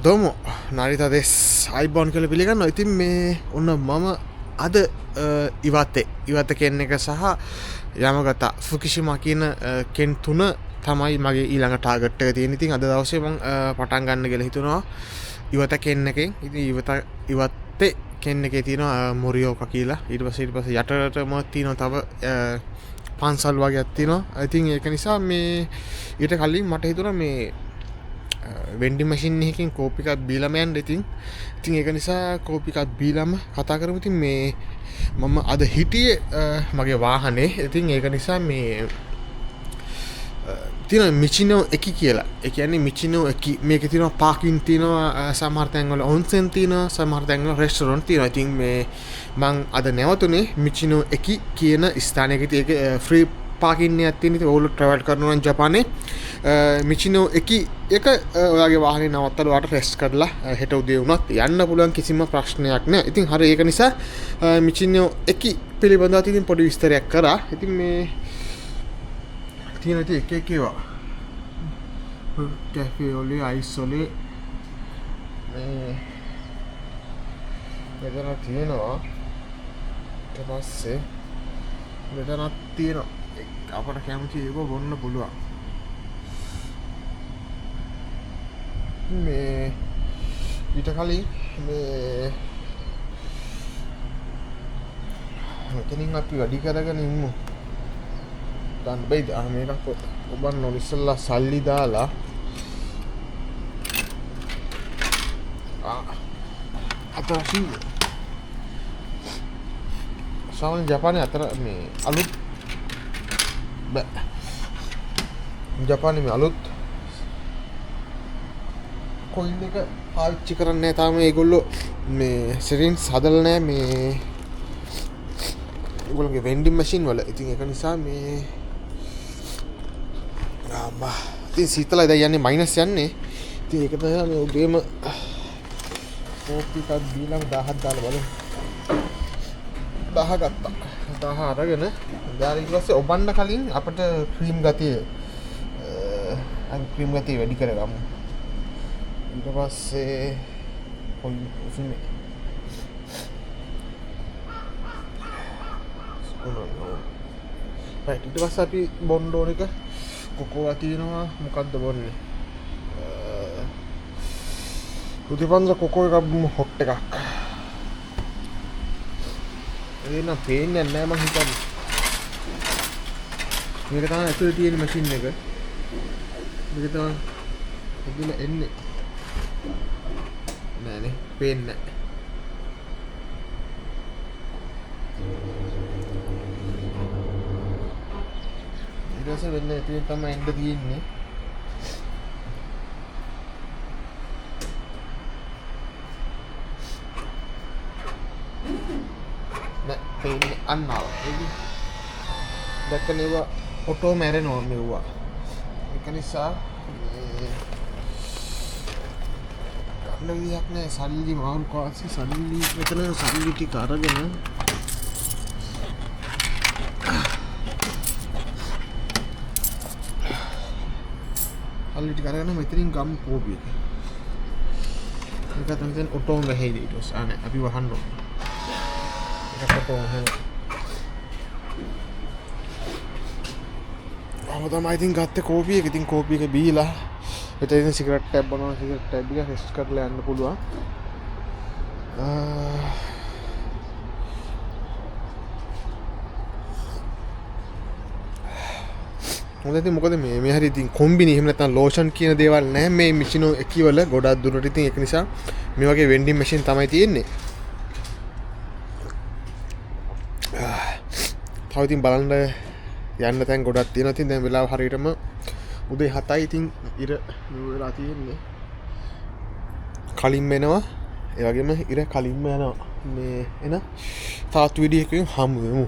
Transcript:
දොමු නරිතා දෙස් අයිබෝන් කියලා පිළිගන්නවා. ඉතින් මේ ඔන්න මම අද ඉවත කෙන් එක සහ යමගතා ෆුකුෂිමා කියන කෙන් තුන තමයි මගේ ඊළඟ ටාගට් එක තියෙන්නේ. ඉතින් අද දවසේ මම පටන් ගන්න කියලා හිතුනවා ඉවත කෙන් එකෙන්. ඉතින් ඉවත්තේ කෙන් එකේ තියෙනවා මොරියෝකා කියලා. ඊට පස්සේ යටටම තියෙනවා තව පන්සල් වගේක් තියෙනවා. ඉතින් ඒක නිසා මේ ඊට කලින් මට හිතුණා මේ වෙන්ඩි මැෂින් එකකින් කෝපි එකක් බීලම යන්න. ඉතින් ඒක නිසා කෝපි එකක් බීලම කතා කරමු. ඉතින් මේ මම අද හිටියේ මගේ වාහනේ. ඉතින් ඒක නිසා මේ තියෙනවා මිචිනෝ එකි කියලා. ඒ කියන්නේ මිචිනෝ එකි. මේකේ තියෙනවා පාකින් තියෙනවා, සමහර තැන්වල ඔන්සෙන් තියෙනවා, සමහර තැන්වල රෙස්ටොරන්ට් තියෙනවා. ඉතින් මේ මං අද නැවතුනේ මිචිනෝ එකි කියන ස්ථානයකදී ඒක ෆ්‍රී පාකින් එකක් තියෙන. ඉතින් ඕගොල්ලෝ ට්‍රැවල් කරනවා නම් ජපානේ මිචිනෝ එකි එක ඔයාගේ වාහනේ නවත්තලා ඔයාට රෙස්ට් කරලා හෙට උදේ වුණත් යන්න පුළුවන්, කිසිම ප්‍රශ්නයක් නැහැ. ඉතින් හරි ඒක නිසා මිචිනෝ එකි පිළිබඳව ඉතින් පොඩි විස්තරයක් කරා. ඉතින් මේ තියෙන ඉතින් එක ඒවා කැෆේ වලේ අයිස් වලේ මේ මෙතන තියෙනවා. ඊට පස්සේ මෙතනක් තියෙනවා අපට කැමති ඒක බොන්න පුළුවන්. මේ ඊට කලින් මේ මෙතනින් අපි වැඩි කරගෙන ඉමු. ගන්න බෑද? මේකක් ඔබන් නොනිස්සලා සල්ලි දාලා අතරසින් සාමාන්‍ය ජපානයේ අතර මේ අලුත් ජපානයේ මේ අලුත් කොයින් එක පාවිච්චි කරන්නේ නැහැ තාම. ඒගොල්ලෝ මේ සිරින්ජ් හදලා නැහැ මේ ඒගොල්ලෝගේ වෙන්ඩින් මැෂින් වල. ඉතින් ඒක නිසා මේ ඉතින් සීතලයි දැන් යන්නේ මයිනස් යන්නේ. ඉතින් ඒක තමයි මේ උදේම කෝපි එකක් දීලා 1000ක් දාලා බලමු. 1000 ගත්තා. 1000 අරගෙන ඊට පස්සේ ඔබන්න කලින් අපිට ක්‍රීම් ගතිය වැඩි කරගමු. ඊට පස්සේ ඊට පස්සේ අපි බොන්ඩෝන එක කොකෝවා තියෙනවා. මොකද්ද බොන්නේ? උදිපන්ද කොකෝ එකක් හොට් එකක්. ඒක නම් පේන්නේ නැහැ මං හිතන්නේ. මේක තමයි ඇතුලේ තියෙන මැෂින් එක. මේක තමයි එදින එන්නේ. නෑනේ පේන්නේ නැහැ. ඊට පස්සේ වෙන්නේ ඉතින් තමයි එන්න තියෙන්නේ. නෑ පේන්නේ අන්නාව. දැක්කනේ ඒවා ඔටෝ මැරෙනවා මෙව්වා. ඒක නිසා ගන්න විදියක් නෑ. සල්ලි මාරු කාසි සල්ලි මෙතන සල්ලි ටික අරගෙන මෙතනින් ගම් කෝපි එක. ඒක තමයි ඔටෝම වැහෙයිද ඊට පස්සේ. අනේ අපි වහන්න ඕන. ඒක ඔටෝම හැම. මම තමයි ඉතින් ගත්තේ කෝපි එක. ඉතින් කෝපි එක බීලා එතන සිගරට් ටැබ් බනන සිගරට් ටැබ් එක ටෙස්ට් කරලා යන්න පුළුවන්. හොඳයි. මොකද මේ හරි ඉතින් කොම්බිනි එහෙම නැත්නම් ලෝෂන් කියන දේවල් නැහැ මේ මිචිනෝ එකි වල ගොඩක් දුරට. ඉතින් ඒක නිසා මේ වගේ වෙන්ඩින් මැෂින් තමයි තියෙන්නේ. තව ඉතින් බලන්න යන්න තැන් ගොඩක් තියෙනවා. ඉතින් දැන් වෙලාව හරියටම උදේ 7යි. ඉතින් ඉර වෙලා තියෙන්නේ. කලින්ම එනවා. ඒ වගේම ඉර කලින්ම යනවා. මේ එන තාත් වීඩියෝ එකකින් හමු වෙමු.